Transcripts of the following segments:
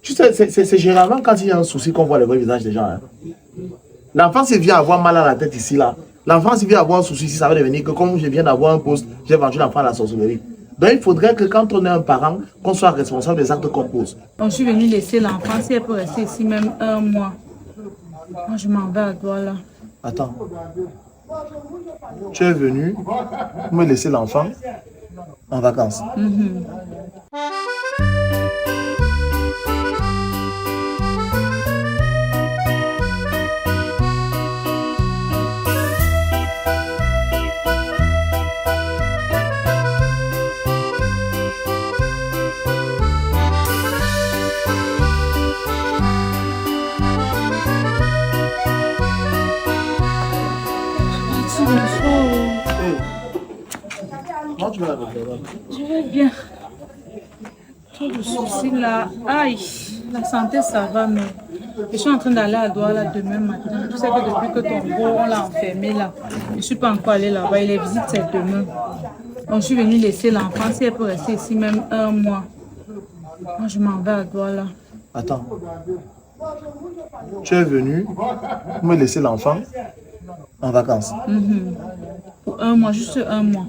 Tu sais, c'est généralement quand il y a un souci qu'on voit le vrai visage des gens. Hein. L'enfant, s'il vient avoir mal à la tête ici, là. L'enfant, s'il vient avoir un souci ici, ça va devenir que comme je viens d'avoir un poste, j'ai vendu l'enfant à la sorcellerie. Donc, il faudrait que quand on est un parent, qu'on soit responsable des actes qu'on pose. Donc, je suis venue laisser l'enfant, si elle peut rester ici même un mois. Moi, je m'en vais à Douala. Attends. Tu es venu me laisser l'enfant en vacances. Comment tu vas la regarder? Je vais bien. Trop de soucis là. Aïe, la santé ça va, mais je suis en train d'aller à Douala demain matin. Tu sais que depuis que ton beau, on l'a enfermé là. Je ne suis pas encore allée là-bas. Il est visite, c'est demain. Donc, je suis venue laisser l'enfant, si elle peut rester ici même un mois. Moi, je m'en vais à Douala. Attends. Tu es venu me laisser l'enfant en vacances. Pour un mois, juste un mois.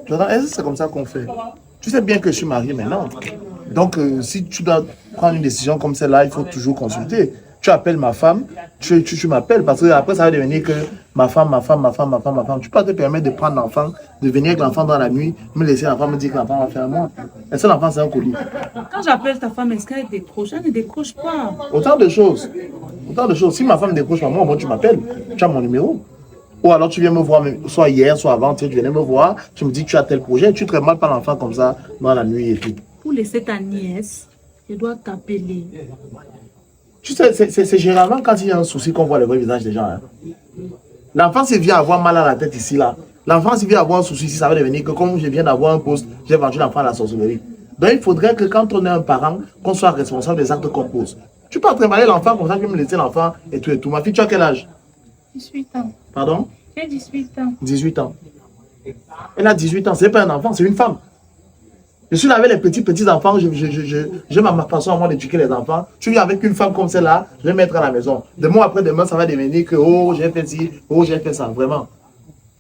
Est-ce que c'est comme ça qu'on fait? Tu sais bien que je suis marié maintenant. Donc, si tu dois prendre une décision comme celle-là, il faut toujours consulter. Tu appelles ma femme, tu m'appelles parce que après ça va devenir que ma femme. Tu peux pas te permettre de prendre l'enfant, de venir avec l'enfant dans la nuit, me laisser l'enfant, me dire que l'enfant va faire un mois. Est-ce que l'enfant c'est un colis? Quand j'appelle ta femme, est-ce qu'elle décroche? Elle ne décroche pas. Autant de choses. Autant de choses. Si ma femme décroche pas, moi, tu m'appelles, tu as mon numéro. Ou alors tu viens me voir, soit hier, soit avant, tu venais me voir, tu me dis que tu as tel projet, tu traites mal par l'enfant comme ça dans la nuit et tout. Pour laisser ta nièce, je dois t'appeler. Tu sais, c'est généralement quand il y a un souci qu'on voit le vrai visage des gens. Hein. L'enfant, s'il vient avoir mal à la tête ici, là. L'enfant, s'il vient avoir un souci ici, ça va devenir que comme je viens d'avoir un poste, j'ai vendu l'enfant à la sorcellerie. Donc, il faudrait que quand on est un parent, qu'on soit responsable des actes qu'on pose. Tu peux pas trimballer l'enfant comme ça, tu peux me laisser l'enfant et tout et tout. Ma fille, tu as quel âge? 18 ans. Pardon? J'ai 18 ans. 18 ans. Elle a 18 ans, c'est pas un enfant, c'est une femme. Je suis là avec les petits enfants, j'ai ma façon à moi d'éduquer les enfants. Tu viens avec une femme comme celle-là, je vais mettre à la maison. Demain après demain, ça va devenir que oh, j'ai fait ci, oh, j'ai fait ça, vraiment.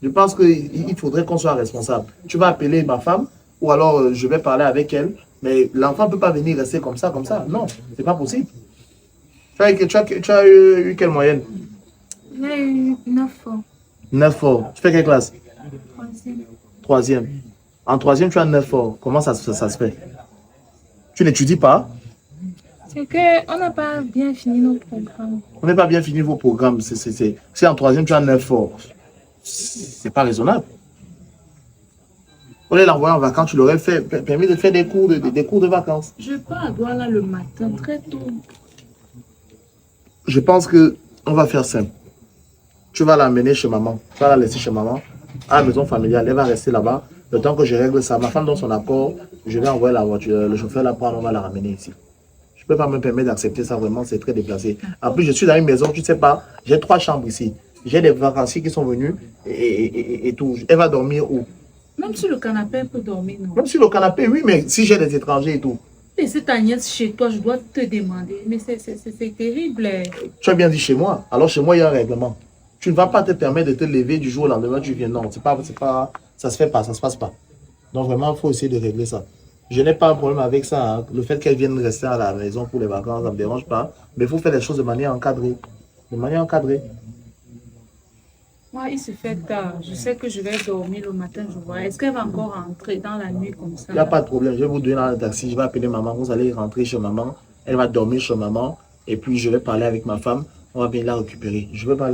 Je pense qu'il faudrait qu'on soit responsable. Tu vas appeler ma femme, ou alors je vais parler avec elle, mais l'enfant ne peut pas venir rester comme ça. Non, c'est pas possible. Tu as eu quelle moyenne? J'ai eu 9 ans. 9 ans. Tu fais quelle classe? 3e. 3e. En 3e, tu as 9 ans. Comment ça se fait? Tu n'étudies pas? C'est qu'on n'a pas bien fini nos programmes. On n'a pas bien fini vos programmes. Si en 3e, tu as 9 ans, c'est pas raisonnable. On l'envoyer en vacances, tu l'aurais permis de faire des cours de vacances. Je pars à Douala le matin, très tôt. Je pense qu'on va faire simple. Tu vas l'amener chez maman. Tu vas la laisser chez maman, à la maison familiale. Elle va rester là-bas. Le temps que je règle ça, ma femme donne son accord, je vais envoyer la voiture, le chauffeur la prendre, on va la ramener ici. Je ne peux pas me permettre d'accepter ça, vraiment, c'est très déplacé. En plus, je suis dans une maison, tu ne sais pas, j'ai 3 chambres ici. J'ai des vacanciers qui sont venus et tout. Elle va dormir où? Même sur le canapé, elle peut dormir, non? Même sur le canapé, oui, mais si j'ai des étrangers et tout. Laisser ta nièce chez toi, je dois te demander. Mais c'est terrible. Tu as bien dit chez moi. Alors chez moi, il y a un règlement. Tu ne vas pas te permettre de te lever du jour au lendemain, tu viens. Non, ça se fait pas, ça se passe pas. Donc vraiment, il faut essayer de régler ça. Je n'ai pas un problème avec ça. Hein. Le fait qu'elle vienne rester à la maison pour les vacances, ça ne me dérange pas. Mais il faut faire les choses de manière encadrée. De manière encadrée. Moi, il se fait tard. Je sais que je vais dormir le matin, je vois. Est-ce qu'elle va encore rentrer dans la nuit comme ça? Il n'y a pas de problème. Je vais vous donner dans le taxi. Je vais appeler maman. Vous allez rentrer chez maman. Elle va dormir chez maman. Et puis, je vais parler avec ma femme. On va bien la récupérer. Je veux pas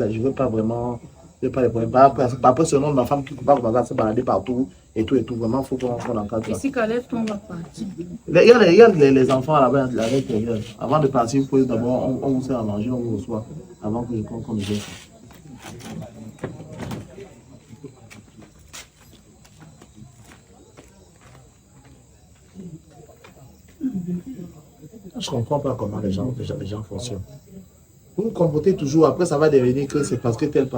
vraiment... Je veux pas les problèmes. Après, ce nom de ma femme qui va se balader partout. Et tout. Vraiment, il faut qu'on encadre ça. Et si Caleb, on va partir. Il y a les enfants là-bas à l'intérieur. Avant de partir, d'abord, on vous sert à manger, on vous reçoit. Avant qu'on nous aide. Je ne comprends pas comment les gens fonctionnent. Vous vous comportez toujours, après ça va devenir que c'est parce que tel.